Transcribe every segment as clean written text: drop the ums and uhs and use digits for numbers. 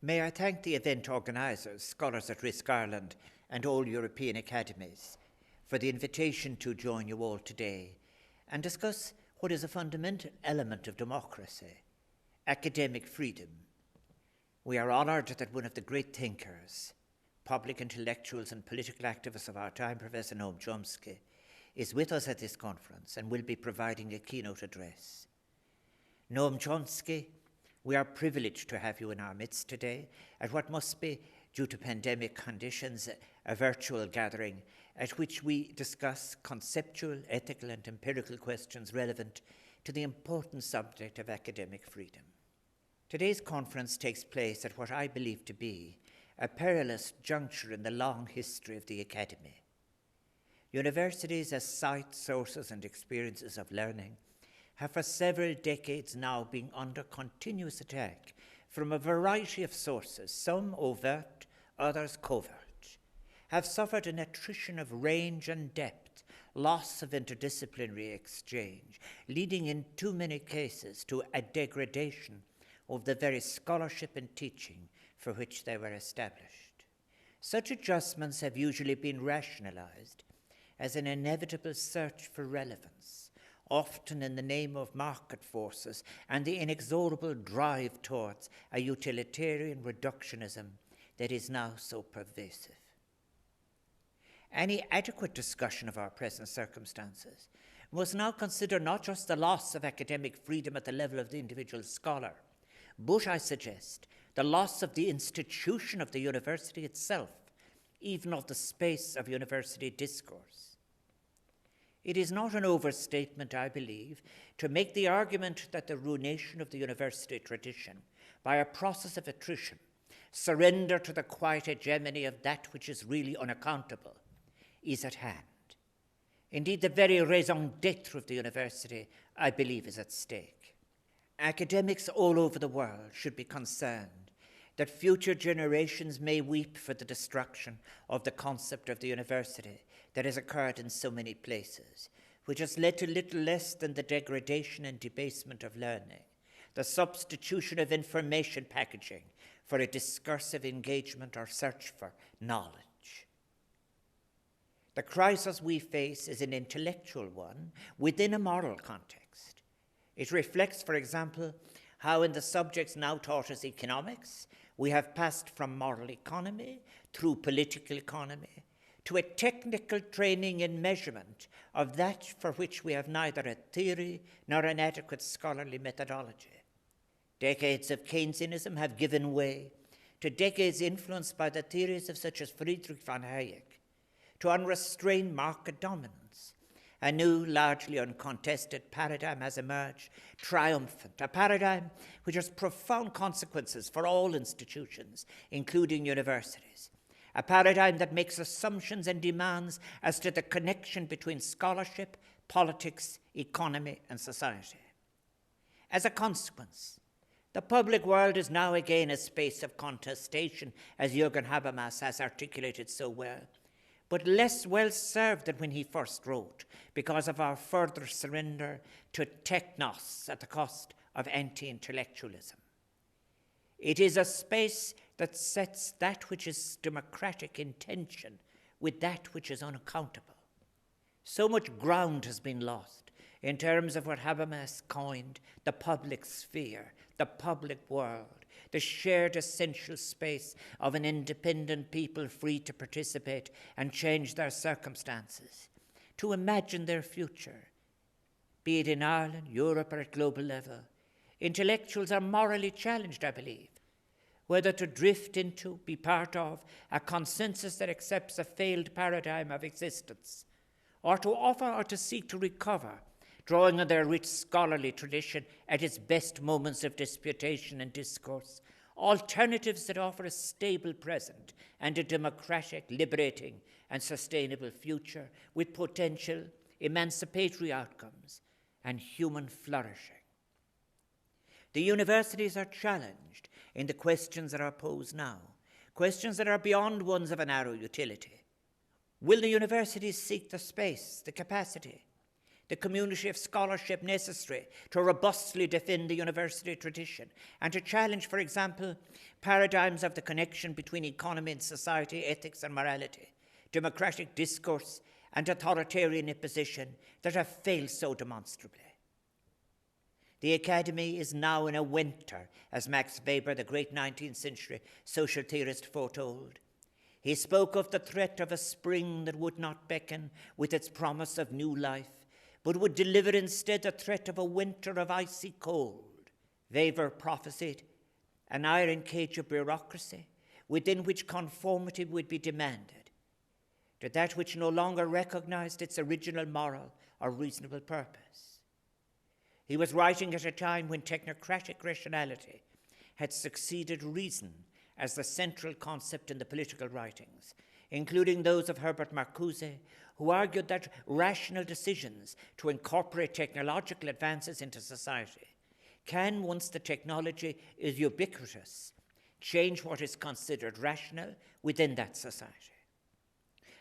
May I thank the event organisers, Scholars at Risk Ireland and all European academies for the invitation to join you all today and discuss what is a fundamental element of democracy, academic freedom. We are honoured that one of the great thinkers, public intellectuals and political activists of our time, Professor Noam Chomsky, is with us at this conference and will be providing a keynote address. Noam Chomsky, we are privileged to have you in our midst today at what must be, due to pandemic conditions, a virtual gathering at which we discuss conceptual, ethical and empirical questions relevant to the important subject of academic freedom. Today's conference takes place at what I believe to be a perilous juncture in the long history of the Academy. Universities as sites, sources and experiences of learning have for several decades now been under continuous attack from a variety of sources, some overt, others covert, have suffered an attrition of range and depth, loss of interdisciplinary exchange, leading in too many cases to a degradation of the very scholarship and teaching for which they were established. Such adjustments have usually been rationalized as an inevitable search for relevance, often in the name of market forces and the inexorable drive towards a utilitarian reductionism that is now so pervasive. Any adequate discussion of our present circumstances must now consider not just the loss of academic freedom at the level of the individual scholar, but, I suggest, the loss of the institution of the university itself, even of the space of university discourse. It is not an overstatement, I believe, to make the argument that the ruination of the university tradition by a process of attrition, surrender to the quiet hegemony of that which is really unaccountable, is at hand. Indeed, the very raison d'etre of the university, I believe, is at stake. Academics all over the world should be concerned that future generations may weep for the destruction of the concept of the university that has occurred in so many places, which has led to little less than the degradation and debasement of learning, the substitution of information packaging for a discursive engagement or search for knowledge. The crisis we face is an intellectual one within a moral context. It reflects, for example, how in the subjects now taught as economics, we have passed from moral economy through political economy to a technical training in measurement of that for which we have neither a theory nor an adequate scholarly methodology. Decades of Keynesianism have given way to decades influenced by the theories of such as Friedrich von Hayek, to unrestrained market dominance. A new, largely uncontested paradigm has emerged, triumphant, a paradigm which has profound consequences for all institutions, including universities. A paradigm that makes assumptions and demands as to the connection between scholarship, politics, economy, and society. As a consequence, the public world is now again a space of contestation, as Jürgen Habermas has articulated so well, but less well served than when he first wrote, because of our further surrender to technos at the cost of anti-intellectualism. It is a space that sets that which is democratic in tension with that which is unaccountable. So much ground has been lost in terms of what Habermas coined the public sphere, the public world, the shared essential space of an independent people free to participate and change their circumstances, to imagine their future, be it in Ireland, Europe, or at global level. Intellectuals are morally challenged, I believe, whether to drift into, be part of, a consensus that accepts a failed paradigm of existence, or to offer or to seek to recover, drawing on their rich scholarly tradition at its best moments of disputation and discourse, alternatives that offer a stable present and a democratic, liberating, and sustainable future with potential emancipatory outcomes and human flourishing. The universities are challenged in the questions that are posed now, questions that are beyond ones of a narrow utility. Will the universities seek the space, the capacity, the community of scholarship necessary to robustly defend the university tradition and to challenge, for example, paradigms of the connection between economy and society, ethics and morality, democratic discourse and authoritarian imposition that have failed so demonstrably. The Academy is now in a winter, as Max Weber, the great 19th century social theorist, foretold. He spoke of the threat of a spring that would not beckon with its promise of new life, but would deliver instead the threat of a winter of icy cold. Weber prophesied an iron cage of bureaucracy within which conformity would be demanded to that which no longer recognized its original moral or reasonable purpose. He was writing at a time when technocratic rationality had succeeded reason as the central concept in the political writings, including those of Herbert Marcuse, who argued that rational decisions to incorporate technological advances into society can, once the technology is ubiquitous, change what is considered rational within that society.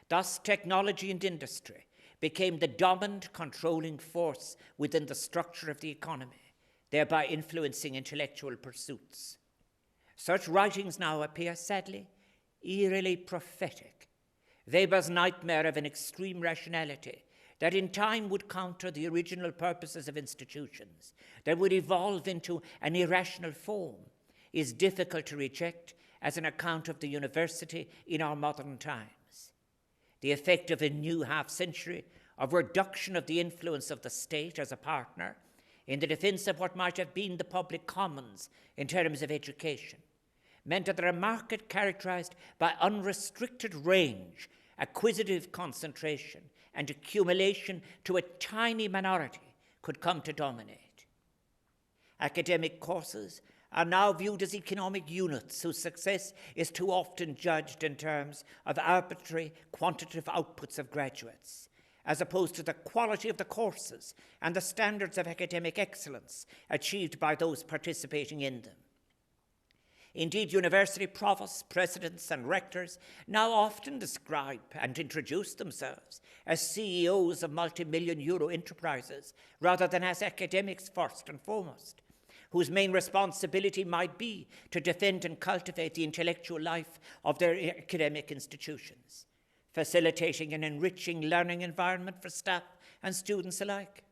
Thus, technology and industry became the dominant controlling force within the structure of the economy, thereby influencing intellectual pursuits. Such writings now appear, sadly, eerily prophetic. Weber's nightmare of an extreme rationality that in time would counter the original purposes of institutions, that would evolve into an irrational form, is difficult to reject as an account of the university in our modern times. The effect of a new half-century of reduction of the influence of the state as a partner in the defense of what might have been the public commons in terms of education meant that a market characterized by unrestricted range, acquisitive concentration, and accumulation to a tiny minority could come to dominate. Academic courses are now viewed as economic units whose success is too often judged in terms of arbitrary quantitative outputs of graduates, as opposed to the quality of the courses and the standards of academic excellence achieved by those participating in them. Indeed, university provosts, presidents, and rectors now often describe and introduce themselves as CEOs of multi-million euro enterprises rather than as academics first and foremost, whose main responsibility might be to defend and cultivate the intellectual life of their academic institutions, facilitating an enriching learning environment for staff and students alike.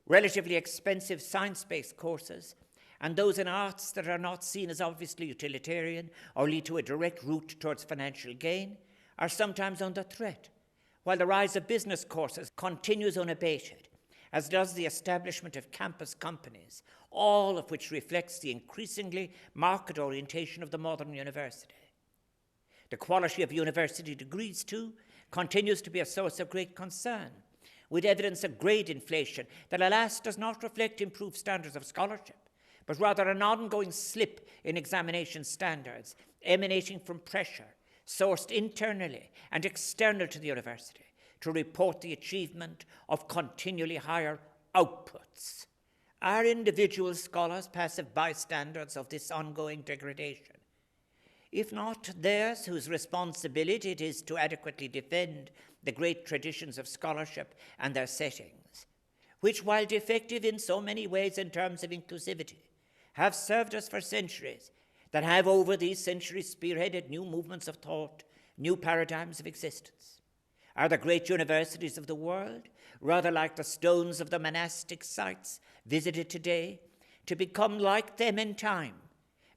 Relatively expensive science-based courses and those in arts that are not seen as obviously utilitarian or lead to a direct route towards financial gain are sometimes under threat, while the rise of business courses continues unabated, as does the establishment of campus companies, all of which reflects the increasingly market orientation of the modern university. The quality of university degrees, too, continues to be a source of great concern, with evidence of grade inflation that, alas, does not reflect improved standards of scholarship, but rather an ongoing slip in examination standards emanating from pressure sourced internally and external to the university to report the achievement of continually higher outputs. Are individual scholars passive bystanders of this ongoing degradation? If not theirs, whose responsibility it is to adequately defend the great traditions of scholarship and their settings, which, while defective in so many ways in terms of inclusivity, have served us for centuries, that have over these centuries spearheaded new movements of thought, new paradigms of existence? Are the great universities of the world, rather like the stones of the monastic sites visited today, to become like them in time,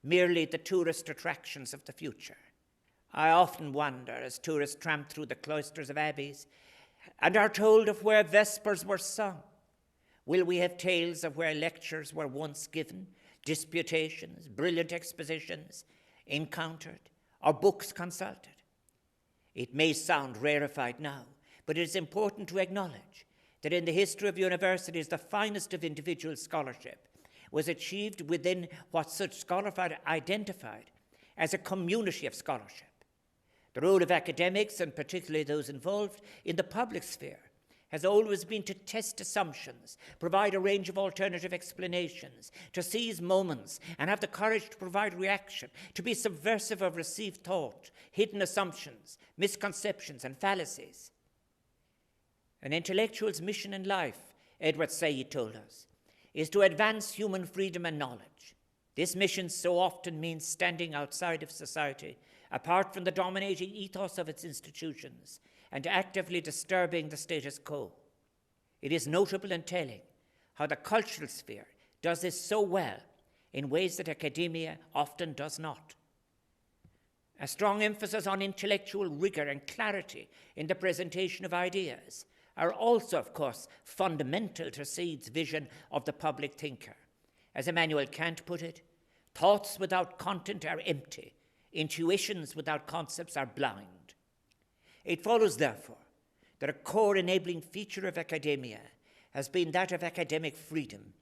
merely the tourist attractions of the future? I often wonder, as tourists tramp through the cloisters of abbeys and are told of where vespers were sung, will we have tales of where lectures were once given, disputations, brilliant expositions encountered, or books consulted? It may sound rarefied now, but it is important to acknowledge that in the history of universities, the finest of individual scholarship was achieved within what such scholars identified as a community of scholarship. The role of academics, and particularly those involved in the public sphere, has always been to test assumptions, provide a range of alternative explanations, to seize moments and have the courage to provide reaction, to be subversive of received thought, hidden assumptions, misconceptions, and fallacies. An intellectual's mission in life Edward Said told us, is to advance human freedom and knowledge. This mission so often means standing outside of society, apart from the dominating ethos of its institutions, and actively disturbing the status quo. It is notable and telling how the cultural sphere does this so well in ways that academia often does not. A strong emphasis on intellectual rigor and clarity in the presentation of ideas are also, of course, fundamental to Said's vision of the public thinker. As Immanuel Kant put it, thoughts without content are empty, intuitions without concepts are blind. It follows, therefore, that a core enabling feature of academia has been that of academic freedom,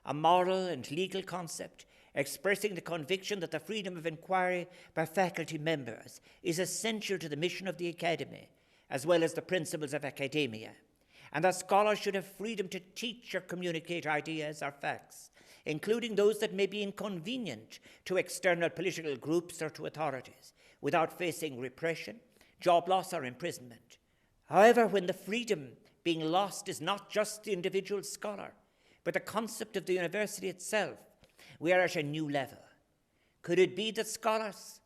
a moral and legal concept expressing the conviction that the freedom of inquiry by faculty members is essential to the mission of the academy, as well as the principles of academia, and that scholars should have freedom to teach or communicate ideas or facts, including those that may be inconvenient to external political groups or to authorities, without facing repression, job loss, or imprisonment. However, when the freedom being lost is not just the individual scholar, but the concept of the university itself, we are at a new level. Could it be that scholars,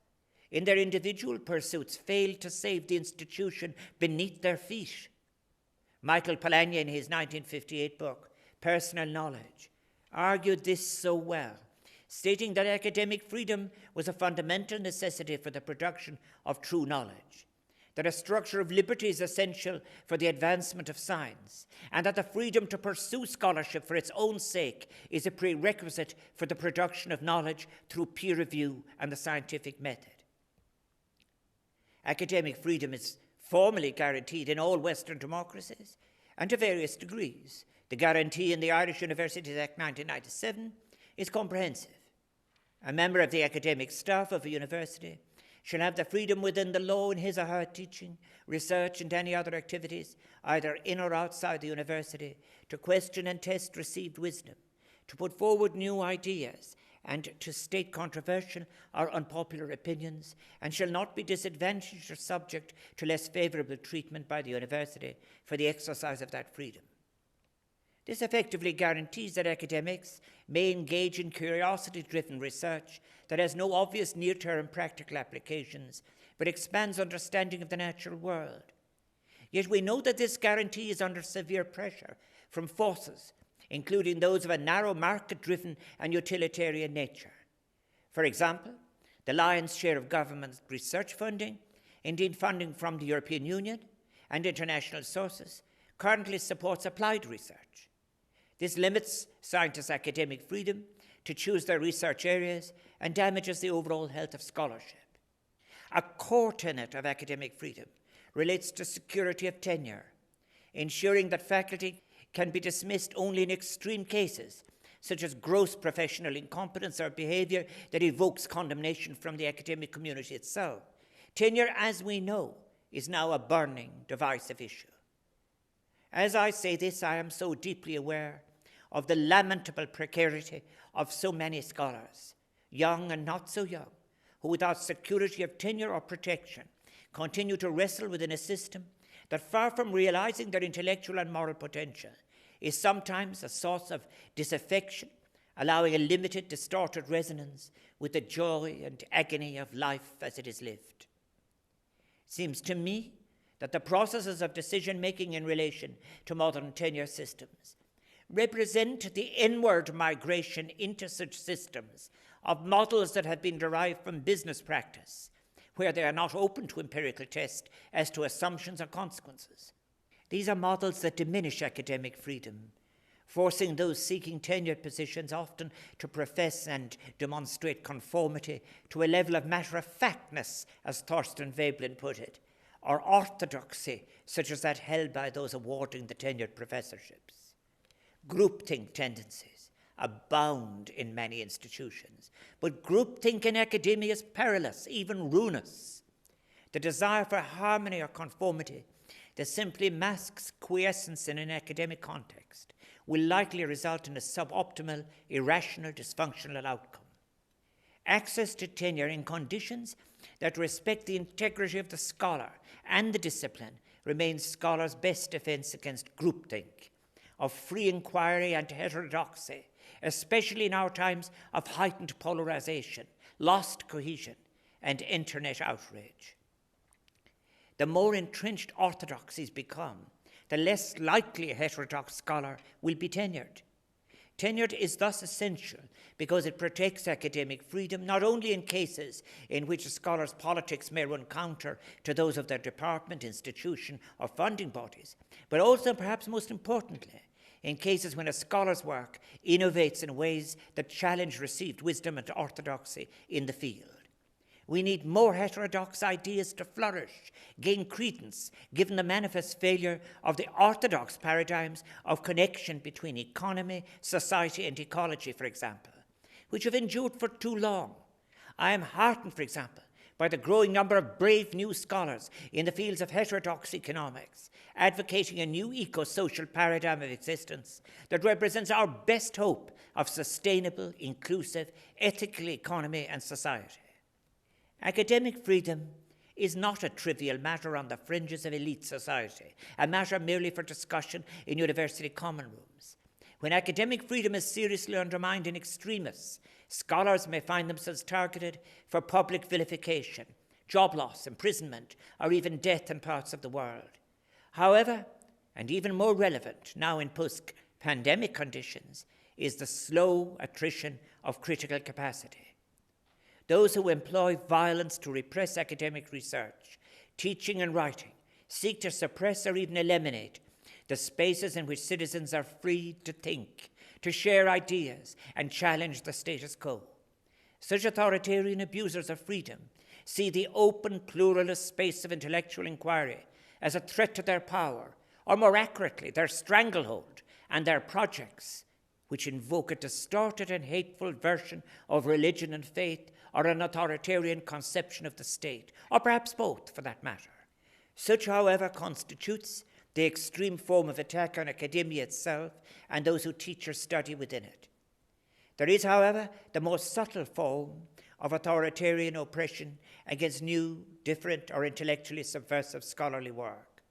in their individual pursuits, failed to save the institution beneath their feet? Michael Polanyi, in his 1958 book, Personal Knowledge, argued this so well, stating that academic freedom was a fundamental necessity for the production of true knowledge, that a structure of liberty is essential for the advancement of science, and that the freedom to pursue scholarship for its own sake is a prerequisite for the production of knowledge through peer review and the scientific method. Academic freedom is formally guaranteed in all Western democracies and to various degrees. The guarantee in the Irish Universities Act 1997 is comprehensive. A member of the academic staff of a university shall have the freedom within the law in his or her teaching, research, and any other activities, either in or outside the university, to question and test received wisdom, to put forward new ideas, and to state controversial or unpopular opinions, and shall not be disadvantaged or subject to less favourable treatment by the university for the exercise of that freedom. This effectively guarantees that academics may engage in curiosity-driven research that has no obvious near-term practical applications, but expands understanding of the natural world. Yet we know that this guarantee is under severe pressure from forces, including those of a narrow market-driven and utilitarian nature. For example, the lion's share of government research funding, indeed funding from the European Union and international sources, currently supports applied research. This limits scientists' academic freedom to choose their research areas and damages the overall health of scholarship. A core tenet of academic freedom relates to security of tenure, ensuring that faculty can be dismissed only in extreme cases, such as gross professional incompetence or behavior that evokes condemnation from the academic community itself. Tenure, as we know, is now a burning, divisive issue. As I say this, I am so deeply aware of the lamentable precarity of so many scholars, young and not so young, who without security of tenure or protection continue to wrestle within a system that, far from realizing their intellectual and moral potential, is sometimes a source of disaffection, allowing a limited, distorted resonance with the joy and agony of life as it is lived. It seems to me that the processes of decision-making in relation to modern tenure systems represent the inward migration into such systems of models that have been derived from business practice, where they are not open to empirical test as to assumptions or consequences. These are models that diminish academic freedom, forcing those seeking tenured positions often to profess and demonstrate conformity to a level of matter-of-factness, as Thorstein Veblen put it, or orthodoxy, such as that held by those awarding the tenured professorships. Groupthink tendencies abound in many institutions, but groupthink in academia is perilous, even ruinous. The desire for harmony or conformity that simply masks quiescence in an academic context will likely result in a suboptimal, irrational, dysfunctional outcome. Access to tenure in conditions that respect the integrity of the scholar and the discipline remains scholars' best defense against groupthink, of free inquiry and heterodoxy, especially in our times of heightened polarization, lost cohesion, and internet outrage. The more entrenched orthodoxies become, the less likely a heterodox scholar will be tenured. Tenure is thus essential because it protects academic freedom not only in cases in which a scholar's politics may run counter to those of their department, institution, or funding bodies, but also, perhaps most importantly, in cases when a scholar's work innovates in ways that challenge received wisdom and orthodoxy in the field. We need more heterodox ideas to flourish, gain credence, given the manifest failure of the orthodox paradigms of connection between economy, society, and ecology, for example, which have endured for too long. I am heartened, for example, by the growing number of brave new scholars in the fields of heterodox economics, advocating a new eco-social paradigm of existence that represents our best hope of sustainable, inclusive, ethical economy and society. Academic freedom is not a trivial matter on the fringes of elite society, a matter merely for discussion in university common rooms. When academic freedom is seriously undermined in extremists, scholars may find themselves targeted for public vilification, job loss, imprisonment, or even death in parts of the world. However, and even more relevant now in post-pandemic conditions, is the slow attrition of critical capacity. Those who employ violence to repress academic research, teaching and writing, seek to suppress or even eliminate the spaces in which citizens are free to think, to share ideas, and challenge the status quo. Such authoritarian abusers of freedom see the open, pluralist space of intellectual inquiry as a threat to their power, or more accurately, their stranglehold and their projects, which invoke a distorted and hateful version of religion and faith, or an authoritarian conception of the state, or perhaps both for that matter. Such, however, constitutes the extreme form of attack on academia itself and those who teach or study within it. There is, however, the more subtle form of authoritarian oppression against new, different, or intellectually subversive scholarly work.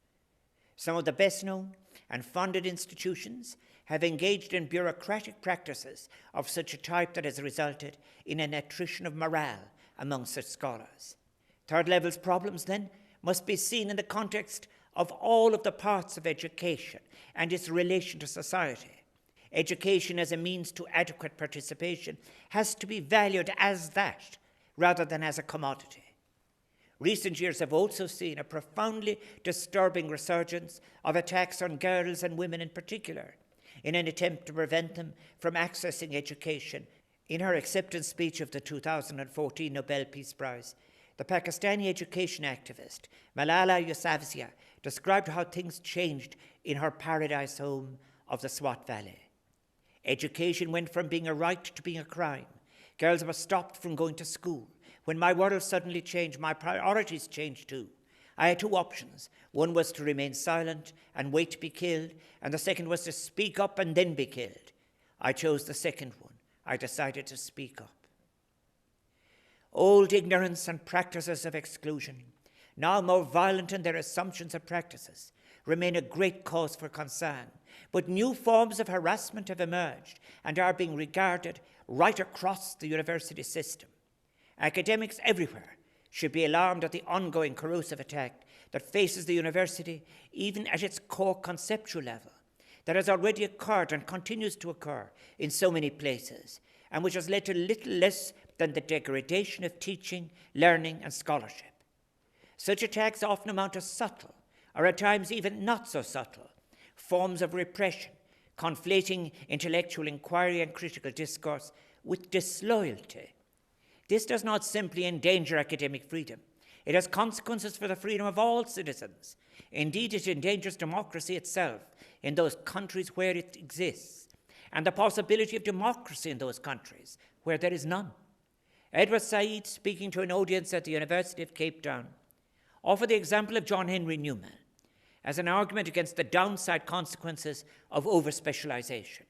Some of the best known and funded institutions have engaged in bureaucratic practices of such a type that has resulted in an attrition of morale among such scholars. Third level's problems, then, must be seen in the context of all of the parts of education and its relation to society. Education as a means to adequate participation has to be valued as that, rather than as a commodity. Recent years have also seen a profoundly disturbing resurgence of attacks on girls and women in particular, in an attempt to prevent them from accessing education. In her acceptance speech of the 2014 Nobel Peace Prize, the Pakistani education activist Malala Yousafzai described how things changed in her paradise home of the Swat Valley. Education went from being a right to being a crime. Girls were stopped from going to school. When my world suddenly changed, my priorities changed too. I had two options. One was to remain silent and wait to be killed, and the second was to speak up and then be killed. I chose the second one. I decided to speak up. Old ignorance and practices of exclusion, now more violent in their assumptions and practices, remain a great cause for concern. But new forms of harassment have emerged and are being regarded right across the university system. Academics everywhere should be alarmed at the ongoing corrosive attack that faces the university, even at its core conceptual level, that has already occurred and continues to occur in so many places, and which has led to little less than the degradation of teaching, learning, and scholarship. Such attacks often amount to subtle, or at times even not so subtle, forms of repression, conflating intellectual inquiry and critical discourse with disloyalty. This does not simply endanger academic freedom. It has consequences for the freedom of all citizens. Indeed, it endangers democracy itself in those countries where it exists, and the possibility of democracy in those countries where there is none. Edward Said, speaking to an audience at the University of Cape Town, offered the example of John Henry Newman as an argument against the downside consequences of over-specialization.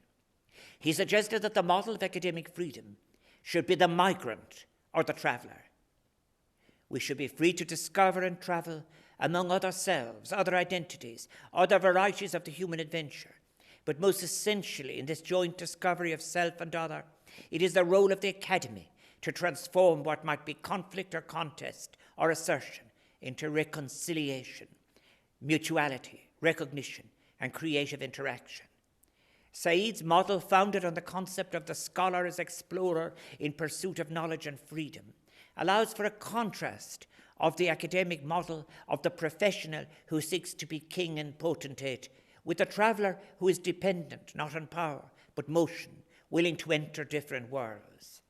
He suggested that the model of academic freedom should be the migrant or the traveler. We should be free to discover and travel among other selves, other identities, other varieties of the human adventure, but most essentially in this joint discovery of self and other, it is the role of the Academy to transform what might be conflict or contest or assertion into reconciliation, mutuality, recognition, and creative interaction. Said's model, founded on the concept of the scholar as explorer in pursuit of knowledge and freedom, allows for a contrast of the academic model of the professional who seeks to be king and potentate with the traveller who is dependent not on power but motion, willing to enter different worlds,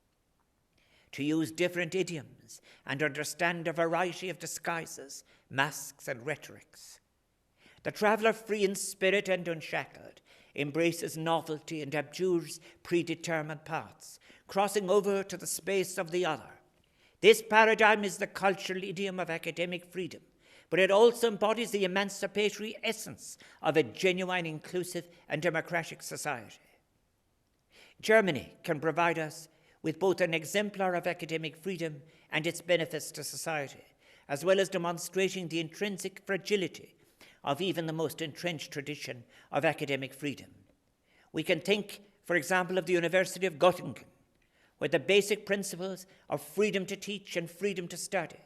to use different idioms and understand a variety of disguises, masks and rhetorics. The traveller, free in spirit and unshackled, embraces novelty and abjures predetermined paths, crossing over to the space of the other. This paradigm is the cultural idiom of academic freedom, but it also embodies the emancipatory essence of a genuine, inclusive, and democratic society. Germany can provide us with both an exemplar of academic freedom and its benefits to society, as well as demonstrating the intrinsic fragility of even the most entrenched tradition of academic freedom. We can think, for example, of the University of Göttingen, where the basic principles of freedom to teach and freedom to study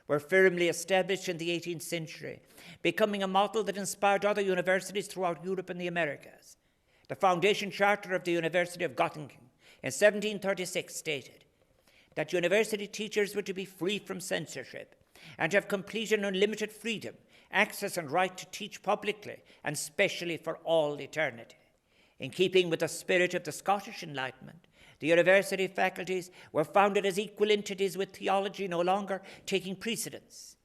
were firmly established in the 18th century, becoming a model that inspired other universities throughout Europe and the Americas. The foundation charter of the University of Göttingen in 1736 stated that university teachers were to be free from censorship and have complete and unlimited freedom, access and right to teach publicly and specially for all eternity. In keeping with the spirit of the Scottish Enlightenment, the university faculties were founded as equal entities with theology no longer taking precedence.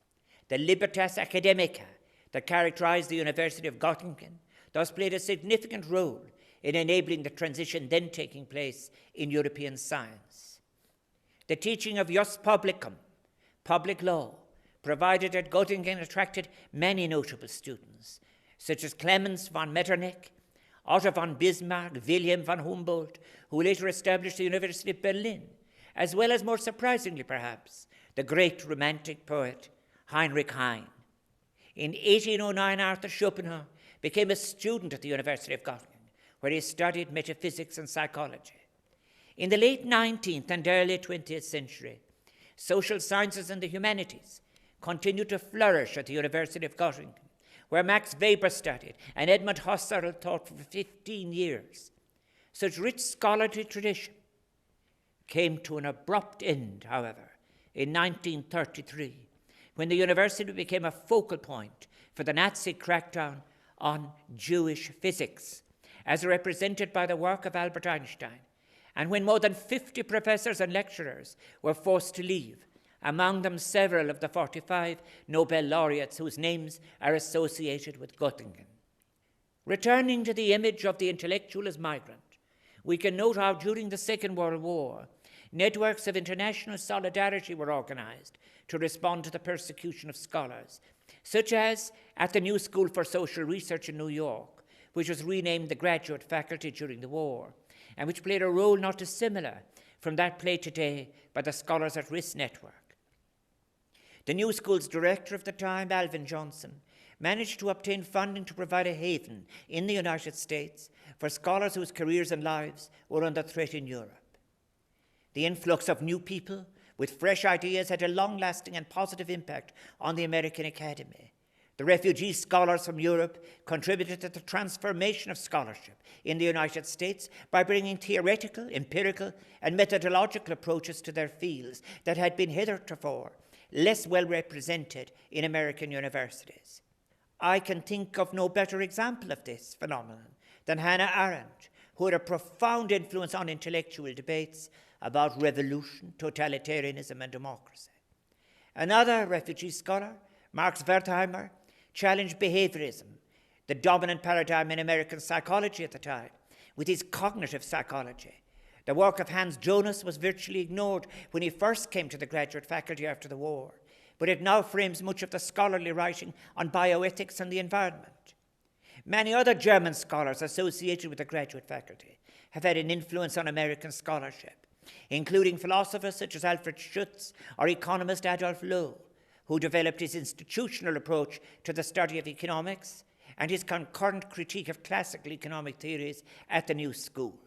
The libertas academica that characterized the University of Göttingen thus played a significant role in enabling the transition then taking place in European science. The teaching of jus publicum, public law, provided at Göttingen attracted many notable students, such as Clemens von Metternich, Otto von Bismarck, Wilhelm von Humboldt, who later established the University of Berlin, as well as, more surprisingly perhaps, the great Romantic poet Heinrich Heine. In 1809, Arthur Schopenhauer became a student at the University of Göttingen, where he studied metaphysics and psychology. In the late 19th and early 20th century, social sciences and the humanities continued to flourish at the University of Göttingen, where Max Weber studied and Edmund Husserl taught for 15 years. Such rich scholarly tradition came to an abrupt end, however, in 1933, when the university became a focal point for the Nazi crackdown on Jewish physics, as represented by the work of Albert Einstein, and when more than 50 professors and lecturers were forced to leave, among them several of the 45 Nobel laureates whose names are associated with Göttingen. Returning to the image of the intellectual as migrant, we can note how during the Second World War, networks of international solidarity were organized to respond to the persecution of scholars, such as at the New School for Social Research in New York, which was renamed the Graduate Faculty during the war, and which played a role not dissimilar from that played today by the Scholars at Risk Network. The New School's director of the time, Alvin Johnson, managed to obtain funding to provide a haven in the United States for scholars whose careers and lives were under threat in Europe. The influx of new people with fresh ideas had a long-lasting and positive impact on the American Academy. The refugee scholars from Europe contributed to the transformation of scholarship in the United States by bringing theoretical, empirical, and methodological approaches to their fields that had been heretofore less well represented in American universities. I can think of no better example of this phenomenon than Hannah Arendt, who had a profound influence on intellectual debates about revolution, totalitarianism, and democracy. Another refugee scholar, Marx Wertheimer, challenged behaviorism, the dominant paradigm in American psychology at the time, with his cognitive psychology. The work of Hans Jonas was virtually ignored when he first came to the graduate faculty after the war, but it now frames much of the scholarly writing on bioethics and the environment. Many other German scholars associated with the graduate faculty have had an influence on American scholarship, including philosophers such as Alfred Schutz or economist Adolf Lowe, who developed his institutional approach to the study of economics, and his concurrent critique of classical economic theories at the New School.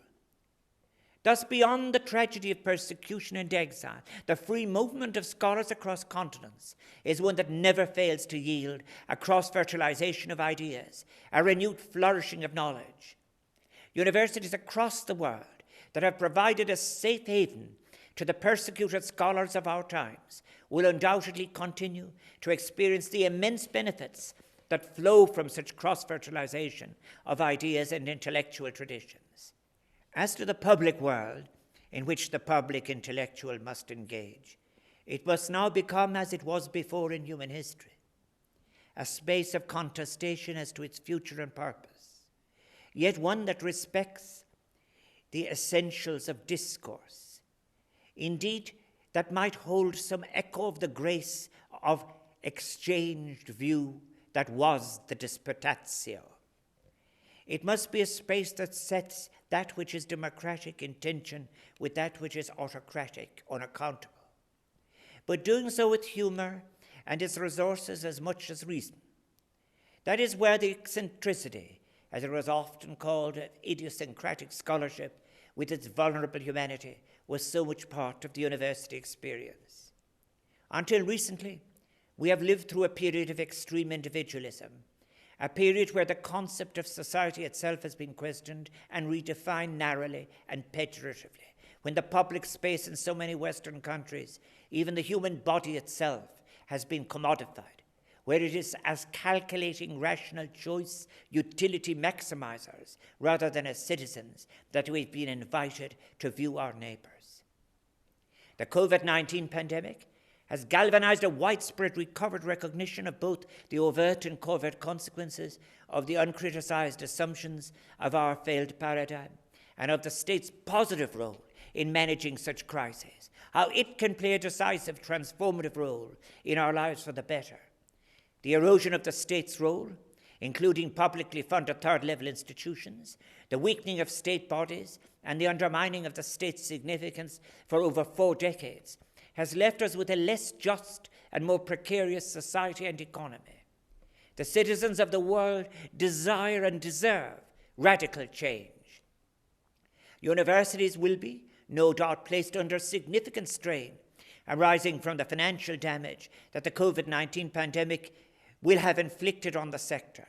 Thus, beyond the tragedy of persecution and exile, the free movement of scholars across continents is one that never fails to yield a cross-fertilization of ideas, a renewed flourishing of knowledge. Universities across the world that have provided a safe haven to the persecuted scholars of our times will undoubtedly continue to experience the immense benefits that flow from such cross-fertilization of ideas and intellectual traditions. As to the public world in which the public intellectual must engage, it must now become, as it was before in human history, a space of contestation as to its future and purpose, yet one that respects the essentials of discourse. Indeed, that might hold some echo of the grace of exchanged view that was the disputatio. It must be a space that sets that which is democratic in tension with that which is autocratic, unaccountable, but doing so with humor and its resources as much as reason. That is where the eccentricity, as it was often called, of idiosyncratic scholarship with its vulnerable humanity, was so much part of the university experience. Until recently, we have lived through a period of extreme individualism, a period where the concept of society itself has been questioned and redefined narrowly and pejoratively, when the public space in so many Western countries, even the human body itself, has been commodified, where it is as calculating rational choice, utility maximizers, rather than as citizens, that we've been invited to view our neighbors. The COVID-19 pandemic has galvanized a widespread recovered recognition of both the overt and covert consequences of the uncriticized assumptions of our failed paradigm and of the state's positive role in managing such crises, how it can play a decisive transformative role in our lives for the better. The erosion of the state's role, including publicly funded third-level institutions, the weakening of state bodies, and the undermining of the state's significance for over 4 decades, has left us with a less just and more precarious society and economy. The citizens of the world desire and deserve radical change. Universities will be, no doubt, placed under significant strain arising from the financial damage that the COVID-19 pandemic will have inflicted on the sector,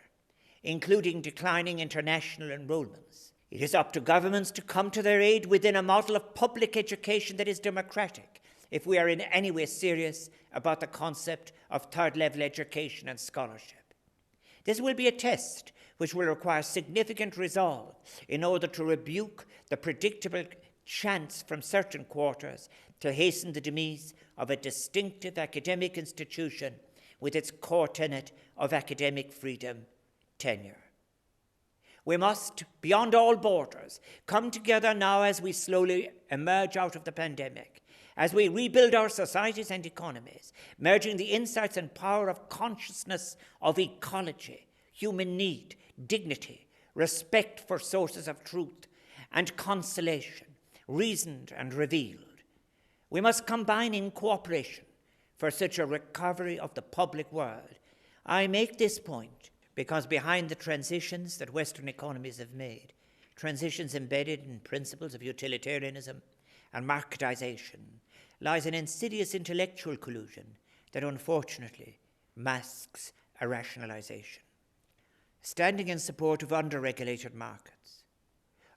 including declining international enrollments. It is up to governments to come to their aid within a model of public education that is democratic, if we are in any way serious about the concept of third-level education and scholarship. This will be a test which will require significant resolve in order to rebuke the predictable chance from certain quarters to hasten the demise of a distinctive academic institution with its core tenet of academic freedom, tenure. We must, beyond all borders, come together now as we slowly emerge out of the pandemic, as we rebuild our societies and economies, merging the insights and power of consciousness of ecology, human need, dignity, respect for sources of truth, and consolation, reasoned and revealed. We must combine in cooperation for such a recovery of the public world. I make this point because behind the transitions that Western economies have made, transitions embedded in principles of utilitarianism and marketization, lies an insidious intellectual collusion that unfortunately masks a rationalization. Standing in support of under-regulated markets,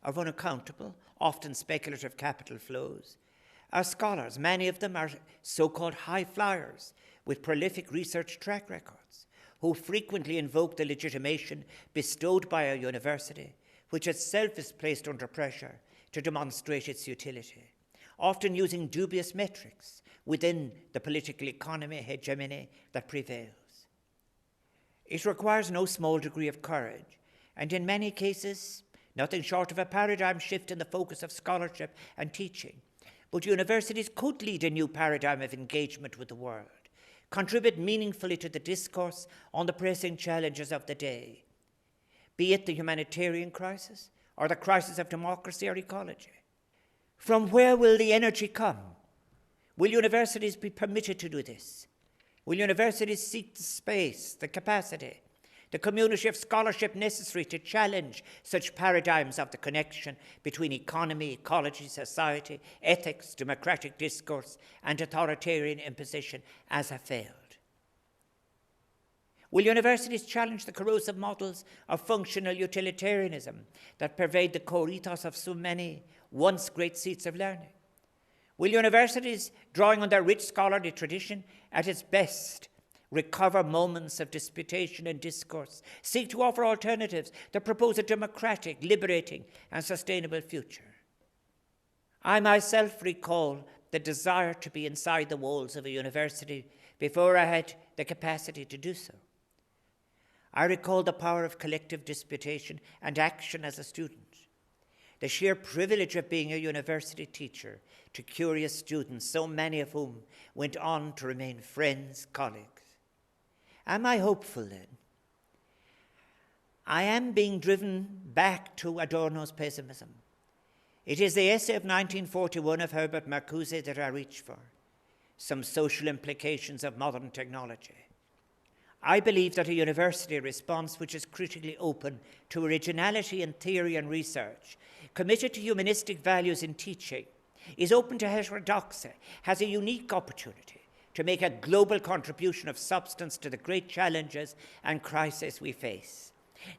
of unaccountable, often speculative capital flows, are scholars. Many of them are so-called high flyers with prolific research track records, who frequently invoke the legitimation bestowed by a university, which itself is placed under pressure to demonstrate its utility, often using dubious metrics within the political economy hegemony that prevails. It requires no small degree of courage, and in many cases, nothing short of a paradigm shift in the focus of scholarship and teaching. But universities could lead a new paradigm of engagement with the world, contribute meaningfully to the discourse on the pressing challenges of the day, be it the humanitarian crisis or the crisis of democracy or ecology. From where will the energy come? Will universities be permitted to do this? Will universities seek the space, the capacity, the community of scholarship necessary to challenge such paradigms of the connection between economy, ecology, society, ethics, democratic discourse, and authoritarian imposition as have failed? Will universities challenge the corrosive models of functional utilitarianism that pervade the core ethos of so many once great seats of learning? Will universities, drawing on their rich scholarly tradition at its best, recover moments of disputation and discourse, seek to offer alternatives that propose a democratic, liberating, and sustainable future? I myself recall the desire to be inside the walls of a university before I had the capacity to do so. I recall the power of collective disputation and action as a student, the sheer privilege of being a university teacher to curious students, so many of whom went on to remain friends, colleagues. Am I hopeful then? I am being driven back to Adorno's pessimism. It is the essay of 1941 of Herbert Marcuse that I reach for, Some Social Implications of Modern Technology. I believe that a university response which is critically open to originality in theory and research, committed to humanistic values in teaching, is open to heterodoxy, has a unique opportunity to make a global contribution of substance to the great challenges and crises we face.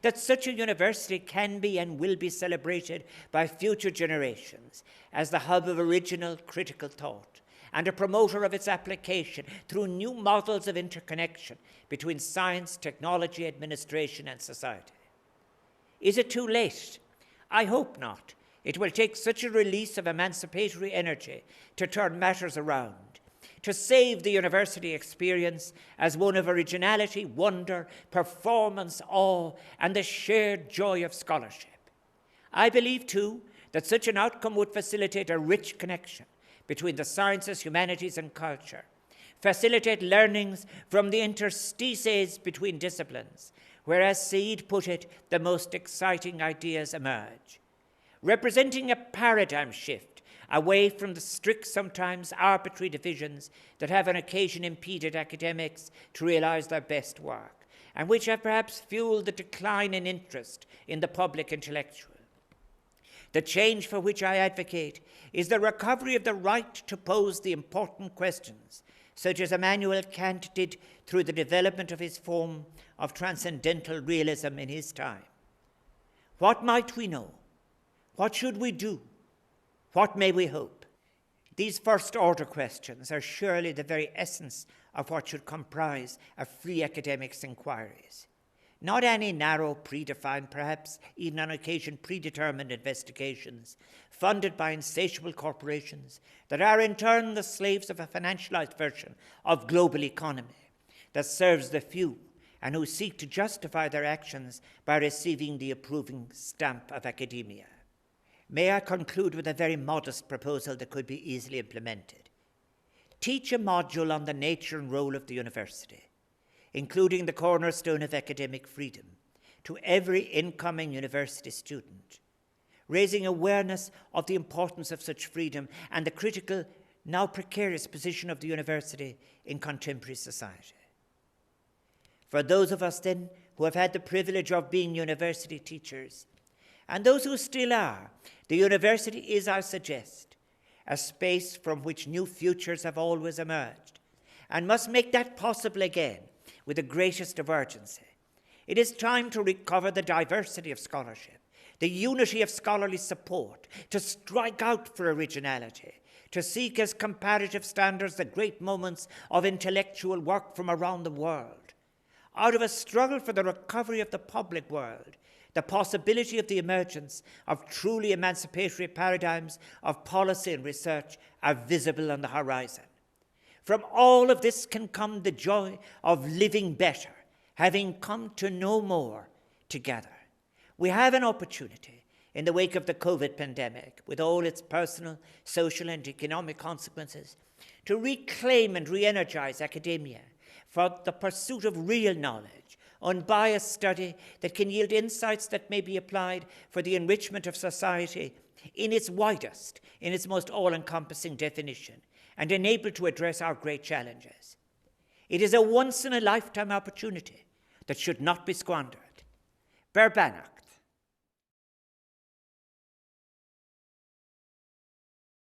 That such a university can be and will be celebrated by future generations as the hub of original critical thought and a promoter of its application through new models of interconnection between science, technology, administration, and society. Is it too late? I hope not. It will take such a release of emancipatory energy to turn matters around, to save the university experience as one of originality, wonder, performance, awe, and the shared joy of scholarship. I believe, too, that such an outcome would facilitate a rich connection between the sciences, humanities, and culture, facilitate learnings from the interstices between disciplines, where, as Said put it, the most exciting ideas emerge, representing a paradigm shift away from the strict, sometimes arbitrary divisions that have on occasion impeded academics to realize their best work, and which have perhaps fueled the decline in interest in the public intellectual. The change for which I advocate is the recovery of the right to pose the important questions, such as Immanuel Kant did through the development of his form of transcendental realism in his time. What might we know? What should we do? What may we hope? These first-order questions are surely the very essence of what should comprise a free academic's inquiries. Not any narrow, predefined, perhaps even on occasion predetermined investigations funded by insatiable corporations that are in turn the slaves of a financialized version of global economy that serves the few and who seek to justify their actions by receiving the approving stamp of academia. May I conclude with a very modest proposal that could be easily implemented. Teach a module on the nature and role of the university, including the cornerstone of academic freedom, to every incoming university student, raising awareness of the importance of such freedom and the critical, now precarious position of the university in contemporary society. For those of us then who have had the privilege of being university teachers, and those who still are, the university is, I suggest, a space from which new futures have always emerged, and must make that possible again with the greatest of urgency. It is time to recover the diversity of scholarship, the unity of scholarly support, to strike out for originality, to seek as comparative standards the great moments of intellectual work from around the world. Out of a struggle for the recovery of the public world, the possibility of the emergence of truly emancipatory paradigms of policy and research are visible on the horizon. From all of this can come the joy of living better, having come to know more together. We have an opportunity in the wake of the COVID pandemic, with all its personal, social, and economic consequences, to reclaim and re-energize academia for the pursuit of real knowledge, unbiased study that can yield insights that may be applied for the enrichment of society in its widest, in its most all-encompassing definition, and enabled to address our great challenges. It is a once-in-a-lifetime opportunity, that should not be squandered. Ber Banach,